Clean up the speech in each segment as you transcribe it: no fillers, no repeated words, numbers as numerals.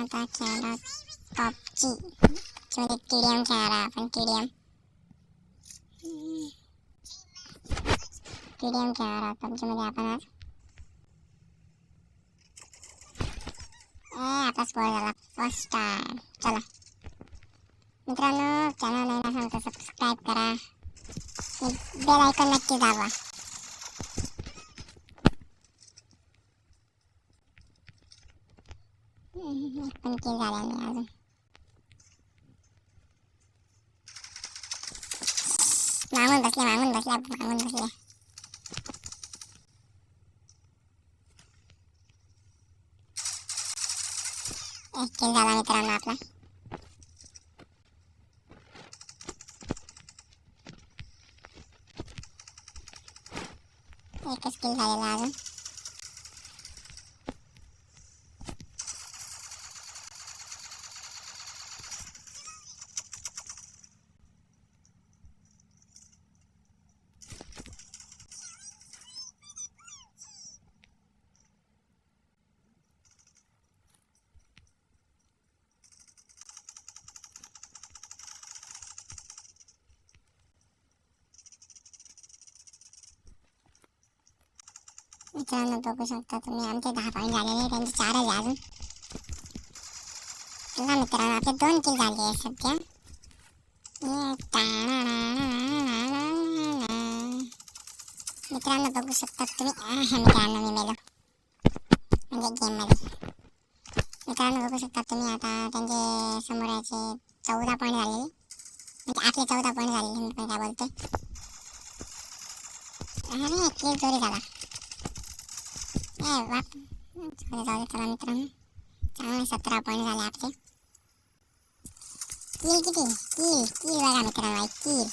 आता खेळला पबजी मध्ये TDM खेळणार आपण TDM खेळणार पबजी मध्ये आपण आज आपला स्कोर झाला फर्स्ट टाइम. चला मित्रांनो, चॅनल नाही नसेल तर सबस्क्राईब करा, बेल आयकॉन नक्की दाबा. पण किल झाला नाही अजून. मागून बसले. एक किल झाला मित्रांनो आपला. एकच किल झालेला अजून. मित्रांनो बघू शकता तुम्ही, आमचे 10 पॉईंट झालेले, त्यांचे 4 आहे अजून. चला मित्रांनो, आपले 2 किल झाले आहे सध्या. मित्रांनो बघू शकता तुम्ही, मित्रांनो मी मेलो म्हणजे गेम मध्ये. मित्रांनो बघू शकता तुम्ही, आता त्यांचे समोरचे 14 पॉईंट झालेले, म्हणजे आपले 14 पॉईंट झालेले. मी काय बोलतोय, अरे किल चोरी झाला. जाऊ दे. चला मित्रांनो, चांगले 17 पॉईंट झाले आपले. किल किती किल बघा मित्रांनो, किल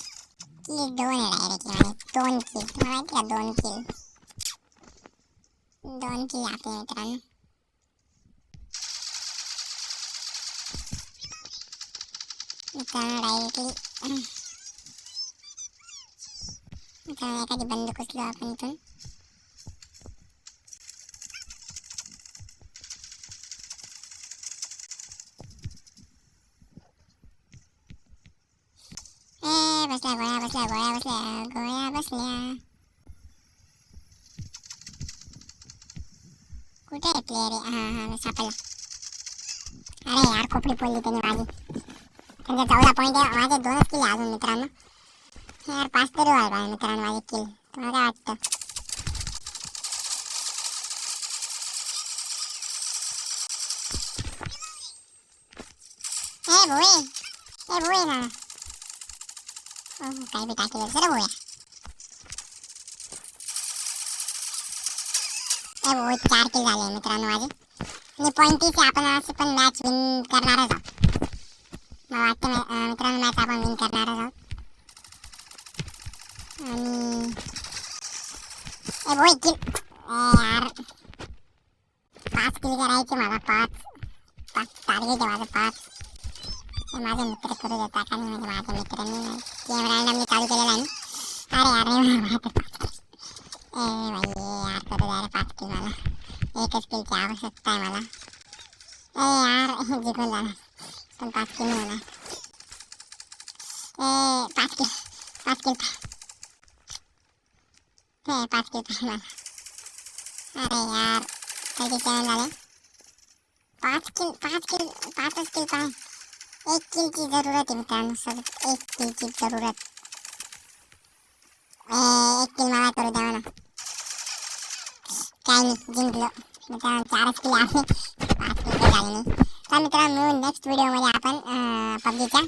2 आहे डायरेक्टली, म्हणजे 2 किल. तुम्हाला माहिती का 2 किल आपले मित्रांनो. डायरेक्टली मित्रांनो एखादी बंदूक उचलू आपण इथून. गोळ्या बसल्या. कुठे आहे प्लेयर? हा सापडला. अरे यार खोपडी पडली त्यांनी माझी. त्यांचे 14 पॉईंट आहे, माझे 2च किल अजून मित्रांनो. यार 5 तरी व्हायला पाहिजे मित्रांनो माझे किल. तुम्हाला काय वाटतं? भोई ना काही बी टाकले सर भोया. भोई 4 किल झाले मित्रांनो माझे. आणि पॉईंट 30 आहे. आपण असं पण मॅच विन करणारच आहोत. मला वाटतं मित्रांनो मॅच आपण विन करणारच आहोत. आणि भोई किल यार 5 किल करायचे मला. 5 टार्गेट आहे माझं 5. माझे मित्र करू देता का नाही? माझ्या मित्रांनी गेम रॅन्डमली चालू केलेला आहे. अरे भाई यार करू द्या रे 5 किल मला. एकच किलची आवश्यकता आहे मला. यार जिंकून जाणार पण 5 किल नाही होणार. 5 किल 5 किल मला. अरे यार 37 झाले. 5 किल 5च किल पाहिजे. 1 किलची जरूरत आहे मित्रांनो, सर 1 किलची जरूरत. 1 किल मला करू द्या मला. काही नाही जिंकलो मित्रांनो. 4च किल आहे, 5 किल झाले नाही. तर मित्रांनो नेक्स्ट व्हिडिओमध्ये आपण पबजीच्या.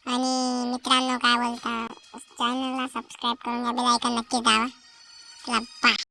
आणि मित्रांनो काय बोलता, चॅनलला सबस्क्राईब करून या, बेल आयकॉन नक्की दाबा. चला बाय.